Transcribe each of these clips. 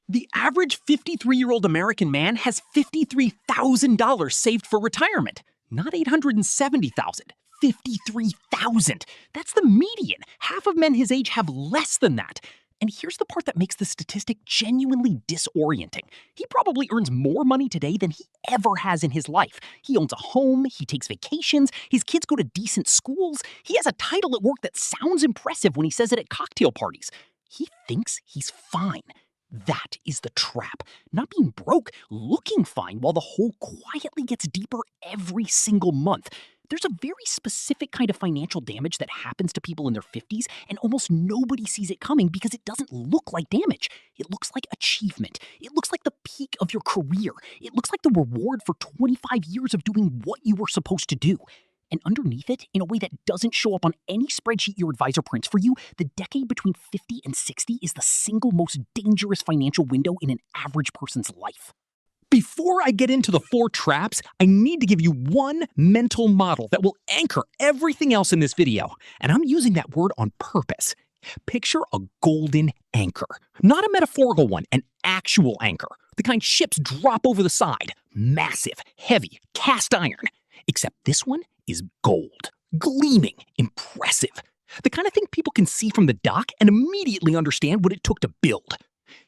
The average 53-year-old American man has $53,000 saved for retirement. Not $870,000. $53,000. That's the median. Half of men his age have less than that. And here's the part that makes the statistic genuinely disorienting. He probably earns more money today than he ever has in his life. He owns a home, he takes vacations, his kids go to decent schools, he has a title at work that sounds impressive when he says it at cocktail parties. He thinks he's fine. That is the trap. Not being broke, looking fine while the hole quietly gets deeper every single month. There's a very specific kind of financial damage that happens to people in their 50s, and almost nobody sees it coming because it doesn't look like damage. It looks like achievement. It looks like the peak of your career. It looks like the reward for 25 years of doing what you were supposed to do. And underneath it, in a way that doesn't show up on any spreadsheet your advisor prints for you, the decade between 50 and 60 is the single most dangerous financial window in an average person's life. Before I get into the 4 traps, I need to give you one mental model that will anchor everything else in this video. And I'm using that word on purpose. Picture a golden anchor. Not a metaphorical one, an actual anchor. The kind ships drop over the side. Massive, heavy, cast iron. Except this one is gold. Gleaming, impressive. The kind of thing people can see from the dock and immediately understand what it took to build.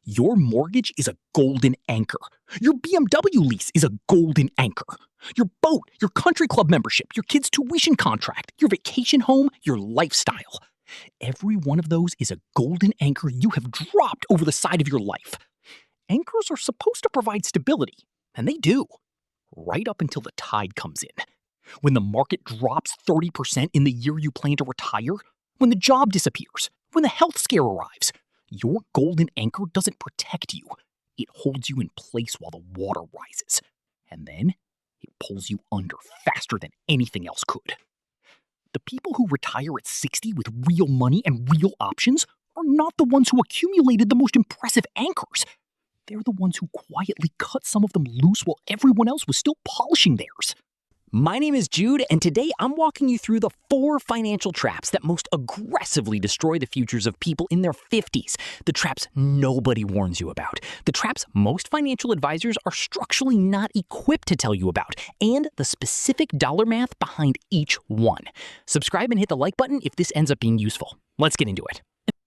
Your mortgage is a golden anchor. Your BMW lease is a golden anchor. Your boat, your country club membership, your kid's tuition contract, your vacation home, your lifestyle. Every one of those is a golden anchor you have dropped over the side of your life. Anchors are supposed to provide stability, and they do. Right up until the tide comes in. When the market drops 30% in the year you plan to retire, when the job disappears, when the health scare arrives, your golden anchor doesn't protect you. It holds you in place while the water rises. And then it pulls you under faster than anything else could. The people who retire at 60 with real money and real options are not the ones who accumulated the most impressive anchors. They're the ones who quietly cut some of them loose while everyone else was still polishing theirs. My name is Jude, and today I'm walking you through the 4 financial traps that most aggressively destroy the futures of people in their 50s. The traps nobody warns you about. The traps most financial advisors are structurally not equipped to tell you about, and the specific dollar math behind each one. Subscribe and hit the like button if this ends up being useful. Let's get into it.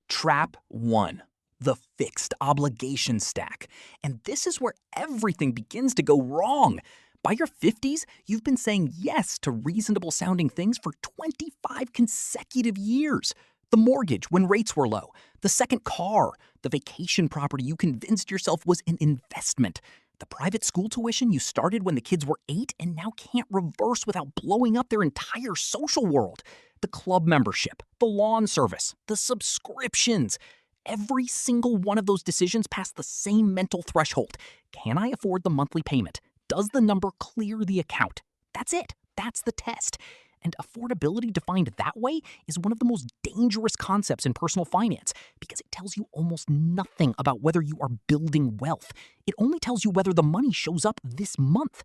Trap 1. The fixed obligation stack. And this is where everything begins to go wrong. By your 50s, you've been saying yes to reasonable-sounding things for 25 consecutive years. The mortgage when rates were low, the second car, the vacation property you convinced yourself was an investment, the private school tuition you started when the kids were 8 and now can't reverse without blowing up their entire social world, the club membership, the lawn service, the subscriptions. Every single one of those decisions passed the same mental threshold. Can I afford the monthly payment? Does the number clear the account? That's it. That's the test. And affordability defined that way is one of the most dangerous concepts in personal finance because it tells you almost nothing about whether you are building wealth. It only tells you whether the money shows up this month.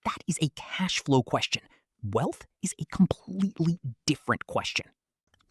That is a cash flow question. Wealth is a completely different question.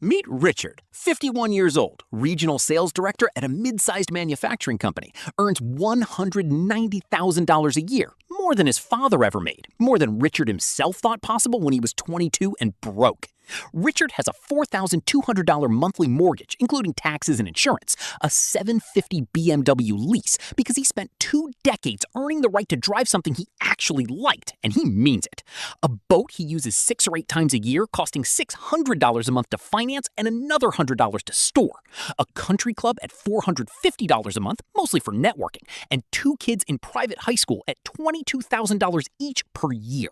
Meet Richard, 51 years old, regional sales director at a mid-sized manufacturing company, earns $190,000 a year, more than his father ever made, more than Richard himself thought possible when he was 22 and broke. Richard has a $4,200 monthly mortgage, including taxes and insurance, a $750 BMW lease, because he spent 2 decades earning the right to drive something he actually liked, and he means it. A boat he uses 6 or 8 times a year, costing $600 a month to finance and another $100 to store. A country club at $450 a month, mostly for networking, and 2 kids in private high school at $22,000 each per year.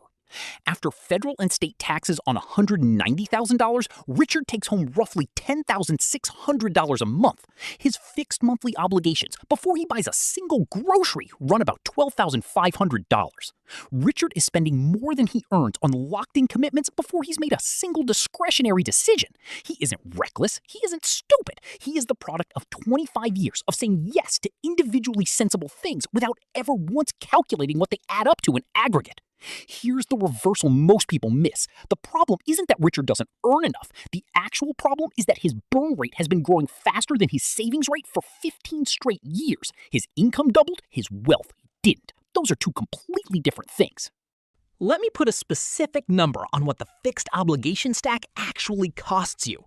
After federal and state taxes on $190,000, Richard takes home roughly $10,600 a month. His fixed monthly obligations before he buys a single grocery run about $12,500. Richard is spending more than he earns on locked-in commitments before he's made a single discretionary decision. He isn't reckless. He isn't stupid. He is the product of 25 years of saying yes to individually sensible things without ever once calculating what they add up to in aggregate. Here's the reversal most people miss. The problem isn't that Richard doesn't earn enough. The actual problem is that his burn rate has been growing faster than his savings rate for 15 straight years. His income doubled, his wealth didn't. Those are two completely different things. Let me put a specific number on what the fixed obligation stack actually costs you.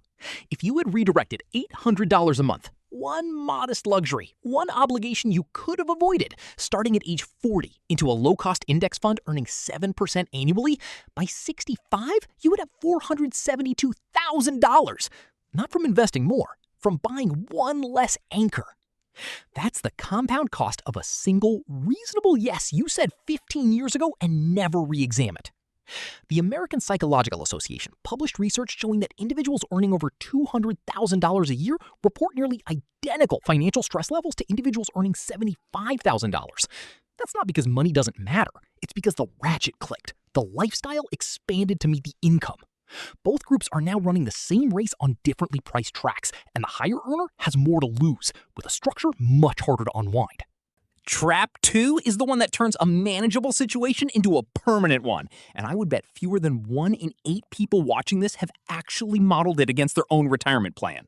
If you had redirected $800 a month, one modest luxury, one obligation you could have avoided, starting at age 40 into a low-cost index fund earning 7% annually, by 65, you would have $472,000. Not from investing more, from buying one less anchor. That's the compound cost of a single, reasonable yes you said 15 years ago and never re-examined. The American Psychological Association published research showing that individuals earning over $200,000 a year report nearly identical financial stress levels to individuals earning $75,000. That's not because money doesn't matter. It's because the ratchet clicked. The lifestyle expanded to meet the income. Both groups are now running the same race on differently priced tracks, and the higher earner has more to lose, with a structure much harder to unwind. Trap 2 is the one that turns a manageable situation into a permanent one, and I would bet fewer than 1 in 8 people watching this have actually modeled it against their own retirement plan.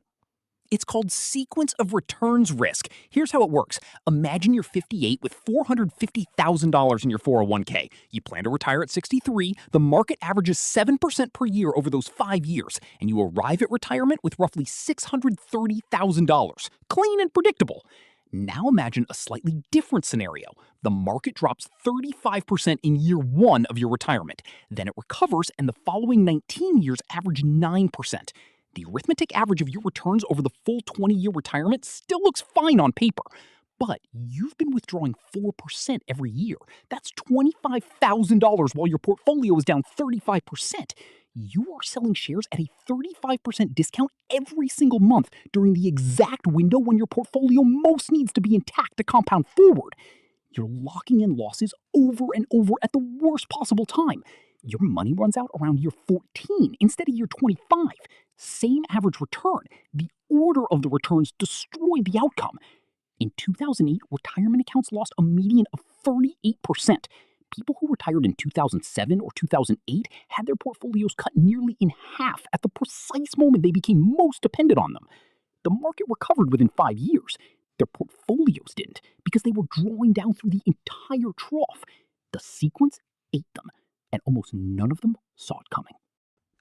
It's called sequence of returns risk. Here's how it works. Imagine you're 58 with $450,000 in your 401k. You plan to retire at 63. The market averages 7% per year over those 5 years, and you arrive at retirement with roughly $630,000. Clean and predictable. Now imagine a slightly different scenario. The market drops 35% in year 1 of your retirement. Then it recovers, and the following 19 years average 9%. The arithmetic average of your returns over the full 20-year retirement still looks fine on paper. But you've been withdrawing 4% every year. That's $25,000 while your portfolio is down 35%. You are selling shares at a 35% discount every single month during the exact window when your portfolio most needs to be intact to compound forward. You're locking in losses over and over at the worst possible time. Your money runs out around year 14 instead of year 25. Same average return. The order of the returns destroyed the outcome. In 2008, retirement accounts lost a median of 38%. People who retired in 2007 or 2008 had their portfolios cut nearly in half at the precise moment they became most dependent on them. The market recovered within 5 years. Their portfolios didn't, because they were drawing down through the entire trough. The sequence ate them, and almost none of them saw it coming.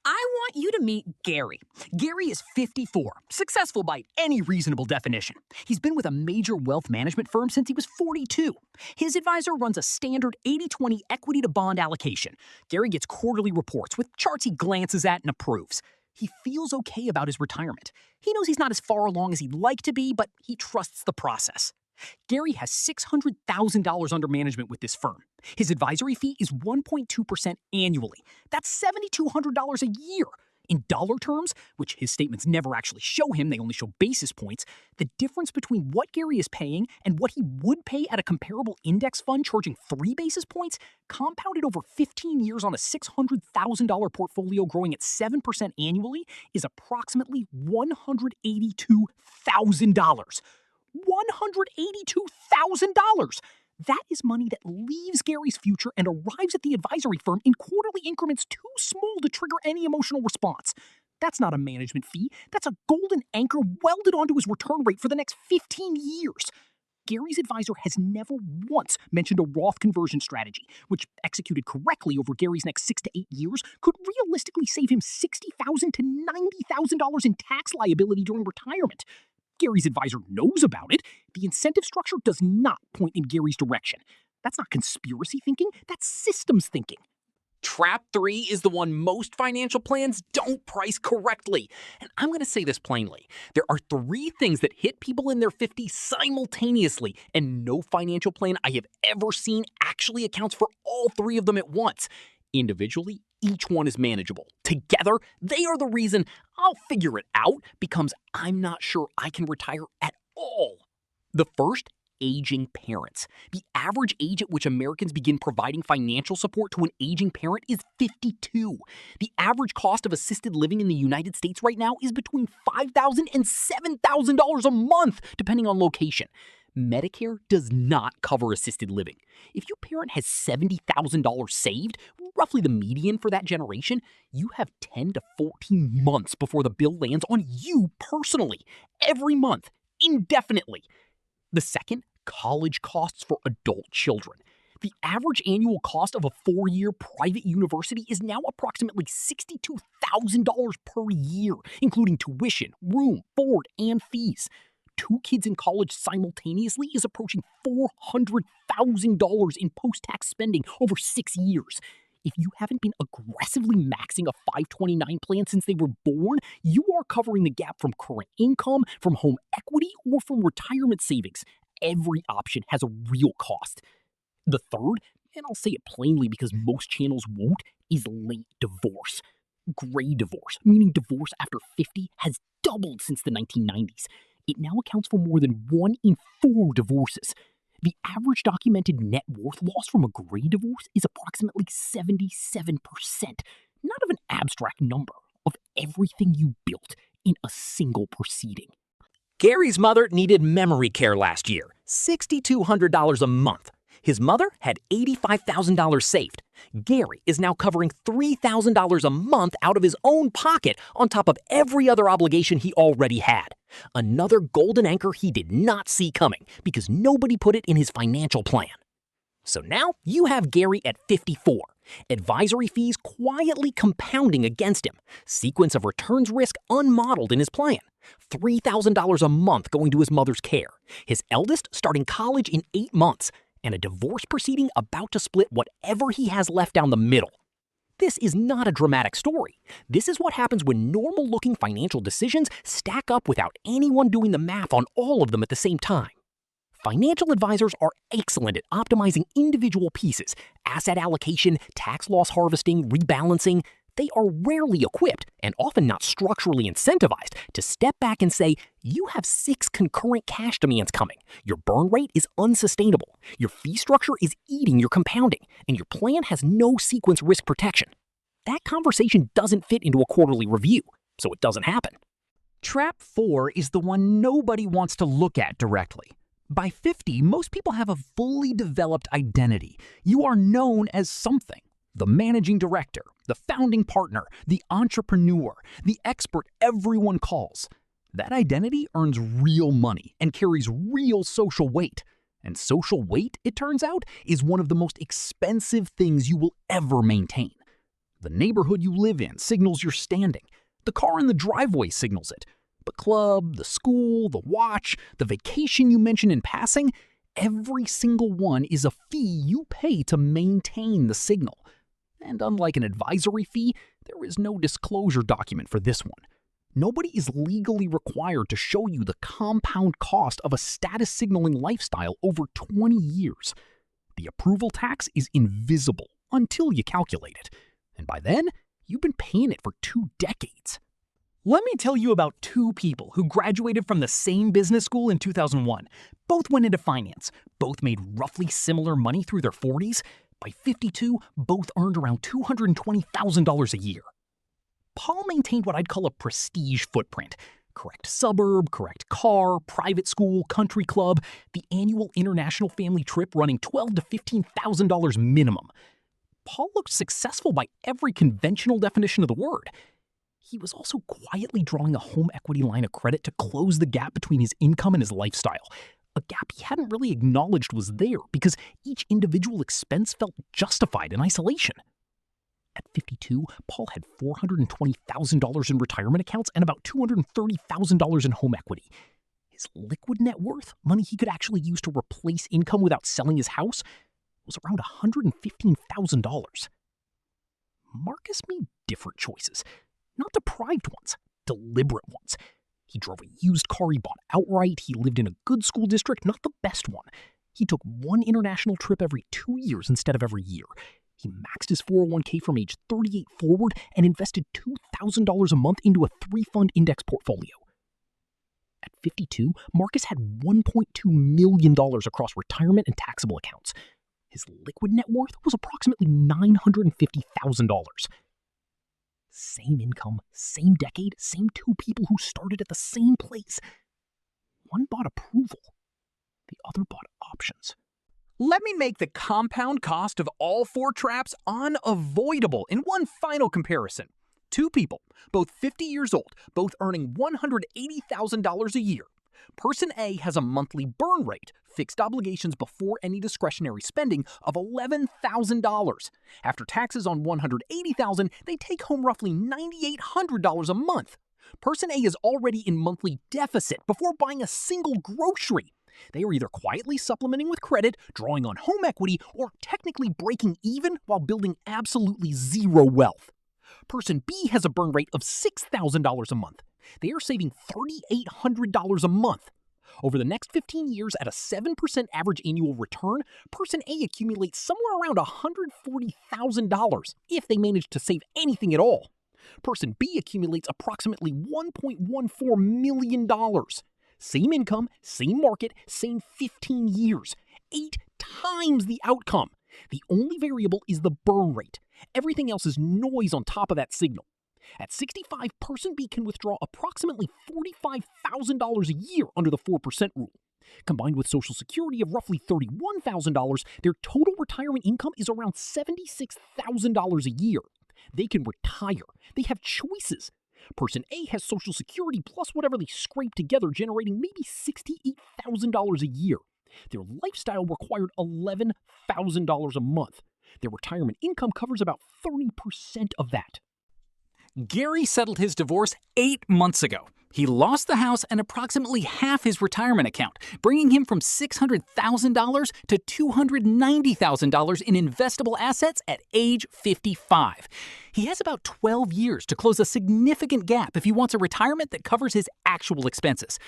I want you to meet Gary. Gary is 54, successful by any reasonable definition. He's been with a major wealth management firm since he was 42. His advisor runs a standard 80-20 equity to bond allocation. Gary gets quarterly reports with charts he glances at and approves. He feels okay about his retirement. He knows he's not as far along as he'd like to be, but he trusts the process. Gary has $600,000 under management with this firm. His advisory fee is 1.2% annually. That's $7,200 a year. In dollar terms, which his statements never actually show him, they only show basis points, the difference between what Gary is paying and what he would pay at a comparable index fund charging 3 basis points, compounded over 15 years on a $600,000 portfolio growing at 7% annually, is approximately $182,000. $182,000! That is money that leaves Gary's future and arrives at the advisory firm in quarterly increments too small to trigger any emotional response. That's not a management fee. That's a golden anchor welded onto his return rate for the next 15 years. Gary's advisor has never once mentioned a Roth conversion strategy, which, executed correctly over Gary's next 6 to 8 years, could realistically save him $60,000 to $90,000 in tax liability during retirement. Gary's advisor knows about it. The incentive structure does not point in Gary's direction. That's not conspiracy thinking, that's systems thinking. Trap 3 is the one most financial plans don't price correctly. And I'm going to say this plainly. There are 3 things that hit people in their 50s simultaneously, and no financial plan I have ever seen actually accounts for all 3 of them at once. Individually, each one is manageable. Together, they are the reason "I'll figure it out" becomes "I'm not sure I can retire at all." The first, aging parents. The average age at which Americans begin providing financial support to an aging parent is 52. The average cost of assisted living in the United States right now is between $5,000 and $7,000 a month, depending on location. Medicare does not cover assisted living. If your parent has $70,000 saved, roughly the median for that generation, you have 10 to 14 months before the bill lands on you personally, every month, indefinitely. The second, college costs for adult children. The average annual cost of a 4-year private university is now approximately $62,000 per year, including tuition, room, board, and fees. 2 kids in college simultaneously is approaching $400,000 in post-tax spending over 6 years. If you haven't been aggressively maxing a 529 plan since they were born, you are covering the gap from current income, from home equity, or from retirement savings. Every option has a real cost. The third, and I'll say it plainly because most channels won't, is late divorce. Gray divorce, meaning divorce after 50, has doubled since the 1990s. It now accounts for more than 1 in 4 divorces. The average documented net worth loss from a gray divorce is approximately 77%, not of an abstract number, of everything you built in a single proceeding. Gary's mother needed memory care last year, $6,200 a month. His mother had $85,000 saved. Gary is now covering $3,000 a month out of his own pocket on top of every other obligation he already had. Another golden anchor he did not see coming because nobody put it in his financial plan. So now you have Gary at 54. Advisory fees quietly compounding against him. Sequence of returns risk unmodeled in his plan. $3,000 a month going to his mother's care. His eldest starting college in 8 months. And a divorce proceeding about to split whatever he has left down the middle. This is not a dramatic story. This is what happens when normal-looking financial decisions stack up without anyone doing the math on all of them at the same time. Financial advisors are excellent at optimizing individual pieces, asset allocation, tax loss harvesting, rebalancing. They are rarely equipped, and often not structurally incentivized, to step back and say, you have 6 concurrent cash demands coming, your burn rate is unsustainable, your fee structure is eating your compounding, and your plan has no sequence risk protection. That conversation doesn't fit into a quarterly review, so it doesn't happen. Trap 4 is the one nobody wants to look at directly. By 50, most people have a fully developed identity. You are known as something. The managing director, the founding partner, the entrepreneur, the expert everyone calls. That identity earns real money and carries real social weight. And social weight, it turns out, is one of the most expensive things you will ever maintain. The neighborhood you live in signals your standing. The car in the driveway signals it. The club, the school, the watch, the vacation you mention in passing, every single one is a fee you pay to maintain the signal. And unlike an advisory fee, there is no disclosure document for this one. Nobody is legally required to show you the compound cost of a status signaling lifestyle over 20 years. The approval tax is invisible until you calculate it. And by then, you've been paying it for 2 decades. Let me tell you about 2 people who graduated from the same business school in 2001. Both went into finance. Both made roughly similar money through their 40s. By 52, both earned around $220,000 a year. Paul maintained what I'd call a prestige footprint. Correct suburb, correct car, private school, country club, the annual international family trip running $12,000 to $15,000 minimum. Paul looked successful by every conventional definition of the word. He was also quietly drawing a home equity line of credit to close the gap between his income and his lifestyle. A gap he hadn't really acknowledged was there because each individual expense felt justified in isolation. At 52, Paul had $420,000 in retirement accounts and about $230,000 in home equity. His liquid net worth, money he could actually use to replace income without selling his house, was around $115,000. Marcus made different choices, not deprived ones, deliberate ones. He drove a used car he bought outright. He lived in a good school district, not the best one. He took 1 international trip every 2 years instead of every year. He maxed his 401k from age 38 forward and invested $2,000 a month into a 3-fund index portfolio. At 52, Marcus had $1.2 million across retirement and taxable accounts. His liquid net worth was approximately $950,000. Same income, same decade, same 2 people who started at the same place. One bought approval. The other bought options. Let me make the compound cost of all 4 traps unavoidable in one final comparison. 2 people, both 50 years old, both earning $180,000 a year. Person A has a monthly burn rate, fixed obligations before any discretionary spending, of $11,000. After taxes on $180,000, they take home roughly $9,800 a month. Person A is already in monthly deficit before buying a single grocery. They are either quietly supplementing with credit, drawing on home equity, or technically breaking even while building absolutely zero wealth. Person B has a burn rate of $6,000 a month. They are saving $3,800 a month. Over the next 15 years at a 7% average annual return, Person A accumulates somewhere around $140,000 if they manage to save anything at all. Person B accumulates approximately $1.14 million. Same income, same market, same 15 years. 8 times the outcome. The only variable is the burn rate. Everything else is noise on top of that signal. At 65, Person B can withdraw approximately $45,000 a year under the 4% rule. Combined with Social Security of roughly $31,000, their total retirement income is around $76,000 a year. They can retire. They have choices. Person A has Social Security plus whatever they scrape together, generating maybe $68,000 a year. Their lifestyle required $11,000 a month. Their retirement income covers about 30% of that. Gary settled his divorce 8 months ago. He lost the house and approximately half his retirement account, bringing him from $600,000 to $290,000 in investable assets at age 55. He has about 12 years to close a significant gap if he wants a retirement that covers his actual expenses.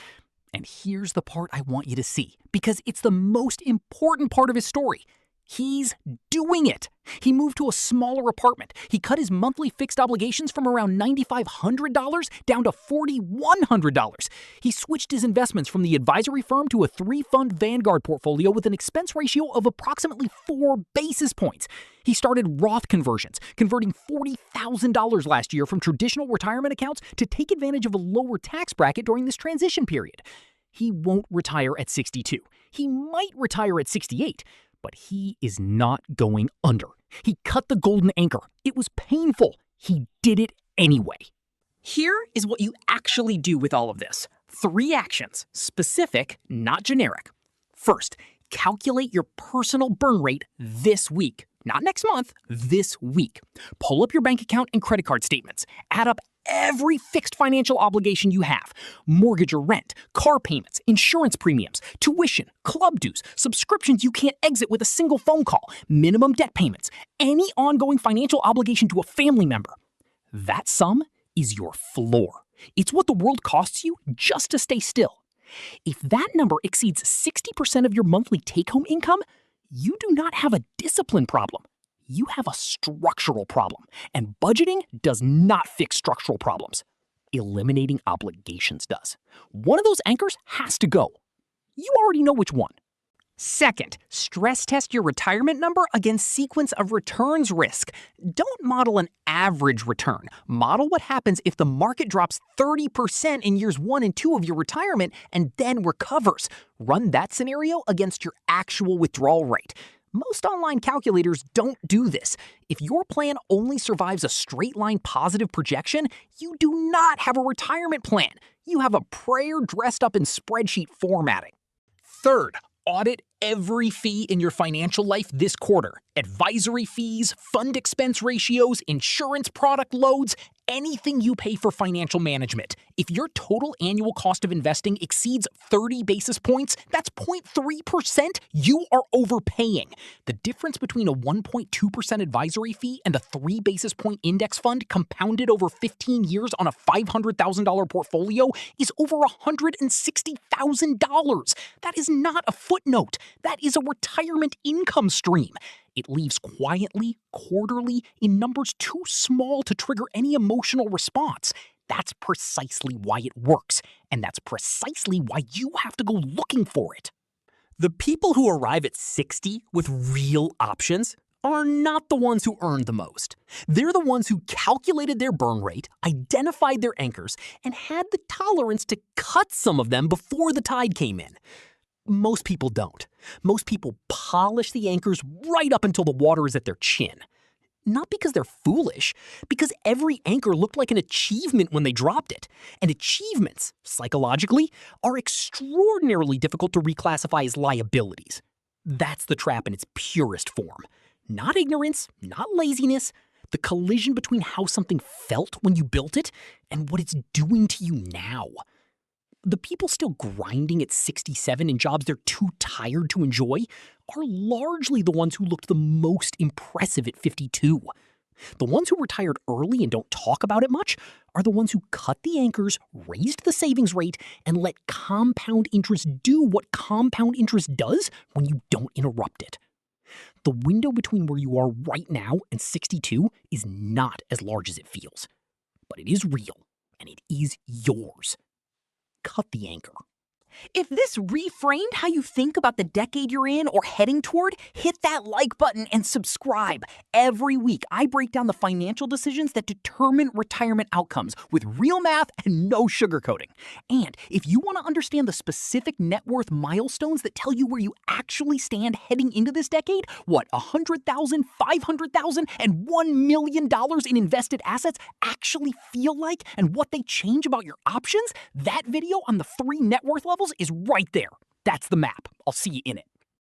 And here's the part I want you to see, because it's the most important part of his story. He's doing it. He moved to a smaller apartment. He cut his monthly fixed obligations from around $9,500 down to $4,100. He switched his investments from the advisory firm to a 3-fund Vanguard portfolio with an expense ratio of approximately 4 basis points. He started Roth conversions, converting $40,000 last year from traditional retirement accounts to take advantage of a lower tax bracket during this transition period. He won't retire at 62. He might retire at 68. But he is not going under. He cut the golden anchor. It was painful. He did it anyway. Here is what you actually do with all of this. 3 actions, specific, not generic. First, calculate your personal burn rate this week. Not next month, this week. Pull up your bank account and credit card statements. Add up every fixed financial obligation you have. Mortgage or rent, car payments, insurance premiums, tuition, club dues, subscriptions you can't exit with a single phone call, minimum debt payments, any ongoing financial obligation to a family member. That sum is your floor. It's what the world costs you just to stay still. If that number exceeds 60% of your monthly take-home income, you do not have a discipline problem. You have a structural problem, and budgeting does not fix structural problems. Eliminating obligations does. One of those anchors has to go. You already know which one. Second, stress test your retirement number against sequence of returns risk. Don't model an average return. Model what happens if the market drops 30% in years 1 and 2 of your retirement and then recovers. Run that scenario against your actual withdrawal rate. Most online calculators don't do this. If your plan only survives a straight-line positive projection, you do not have a retirement plan. You have a prayer dressed up in spreadsheet formatting. Third, audit every fee in your financial life this quarter. Advisory fees, fund expense ratios, insurance product loads, anything you pay for financial management. If your total annual cost of investing exceeds 30 basis points, that's 0.3%, you are overpaying. The difference between a 1.2% advisory fee and a 3 basis point index fund compounded over 15 years on a $500,000 portfolio is over $160,000. That is not a footnote. That is a retirement income stream. It leaves quietly, quarterly, in numbers too small to trigger any emotional response. That's precisely why it works, and that's precisely why you have to go looking for it. The people who arrive at 60 with real options are not the ones who earned the most. They're the ones who calculated their burn rate, identified their anchors, and had the tolerance to cut some of them before the tide came in. Most people don't. Most people polish the anchors right up until the water is at their chin. Not because they're foolish, because every anchor looked like an achievement when they dropped it. And achievements, psychologically, are extraordinarily difficult to reclassify as liabilities. That's the trap in its purest form. Not ignorance, not laziness, the collision between how something felt when you built it and what it's doing to you now. The people still grinding at 67 in jobs they're too tired to enjoy are largely the ones who looked the most impressive at 52. The ones who retired early and don't talk about it much are the ones who cut the anchors, raised the savings rate, and let compound interest do what compound interest does when you don't interrupt it. The window between where you are right now and 62 is not as large as it feels. But it is real, and it is yours. Cut the anchor. If this reframed how you think about the decade you're in or heading toward, hit that like button and subscribe. Every week, I break down the financial decisions that determine retirement outcomes with real math and no sugarcoating. And if you want to understand the specific net worth milestones that tell you where you actually stand heading into this decade, what $100,000, $500,000, and $1 million in invested assets actually feel like and what they change about your options, that video on the 3 net worth levels is right there. That's the map. I'll see you in it.